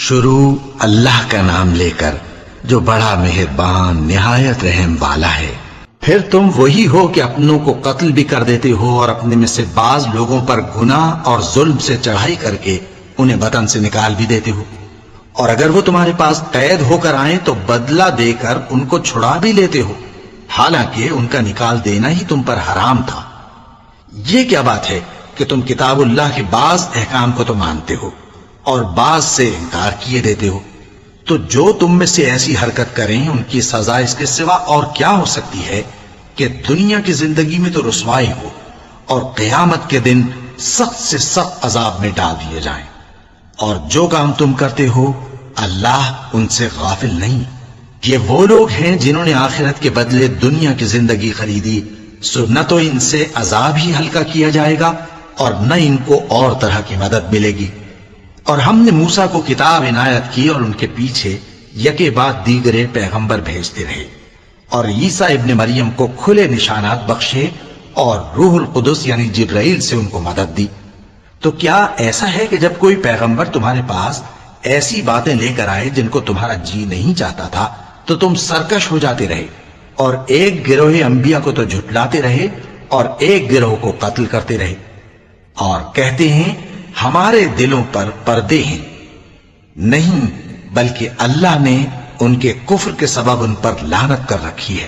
شروع اللہ کا نام لے کر جو بڑا مہربان نہایت رحم والا ہے۔ پھر تم وہی ہو کہ اپنوں کو قتل بھی کر دیتے ہو اور اپنے میں سے بعض لوگوں پر گناہ اور ظلم سے چڑھائی کر کے انہیں وطن سے نکال بھی دیتے ہو، اور اگر وہ تمہارے پاس قید ہو کر آئیں تو بدلہ دے کر ان کو چھڑا بھی لیتے ہو، حالانکہ ان کا نکال دینا ہی تم پر حرام تھا۔ یہ کیا بات ہے کہ تم کتاب اللہ کے بعض احکام کو تو مانتے ہو اور بعض سے انکار کیے دیتے ہو؟ تو جو تم میں سے ایسی حرکت کریں ان کی سزا اس کے سوا اور کیا ہو سکتی ہے کہ دنیا کی زندگی میں تو رسوائی ہو اور قیامت کے دن سخت سے سخت عذاب میں ڈال دیے جائیں۔ اور جو کام تم کرتے ہو اللہ ان سے غافل نہیں۔ یہ وہ لوگ ہیں جنہوں نے آخرت کے بدلے دنیا کی زندگی خریدی، سو نہ تو ان سے عذاب ہی ہلکا کیا جائے گا اور نہ ان کو اور طرح کی مدد ملے گی۔ اور ہم نے موسیٰ کو کتاب عنایت کی اور ان کے پیچھے یکے بعد دیگرے پیغمبر بھیجتے رہے، اور عیسیٰ ابن مریم کو کھلے نشانات بخشے اور روح القدس یعنی جبرائیل سے ان کو مدد دی۔ تو کیا ایسا ہے کہ جب کوئی پیغمبر تمہارے پاس ایسی باتیں لے کر آئے جن کو تمہارا جی نہیں چاہتا تھا تو تم سرکش ہو جاتے رہے، اور ایک گروہ انبیاء کو تو جھٹلاتے رہے اور ایک گروہ کو قتل کرتے رہے، اور کہتے ہیں ہمارے دلوں پر پردے ہیں؟ نہیں، بلکہ اللہ نے ان کے کفر کے سبب ان پر لعنت کر رکھی ہے،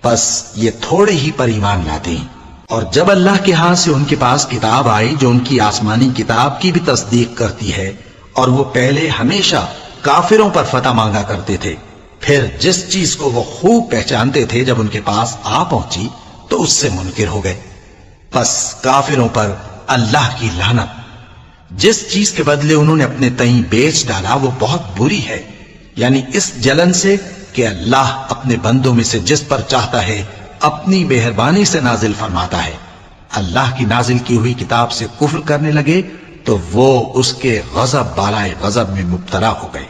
بس یہ تھوڑے ہی پر ایمان لاتے ہیں۔ اور جب اللہ کے ہاں سے ان کے پاس کتاب آئی جو ان کی آسمانی کتاب کی بھی تصدیق کرتی ہے، اور وہ پہلے ہمیشہ کافروں پر فتح مانگا کرتے تھے، پھر جس چیز کو وہ خوب پہچانتے تھے جب ان کے پاس آ پہنچی تو اس سے منکر ہو گئے، بس کافروں پر اللہ کی لعنت۔ جس چیز کے بدلے انہوں نے اپنے تئیں بیچ ڈالا وہ بہت بری ہے، یعنی اس جلن سے کہ اللہ اپنے بندوں میں سے جس پر چاہتا ہے اپنی مہربانی سے نازل فرماتا ہے۔ اللہ کی نازل کی ہوئی کتاب سے کفر کرنے لگے تو وہ اس کے غضب بالائے غضب میں مبتلا ہو گئے۔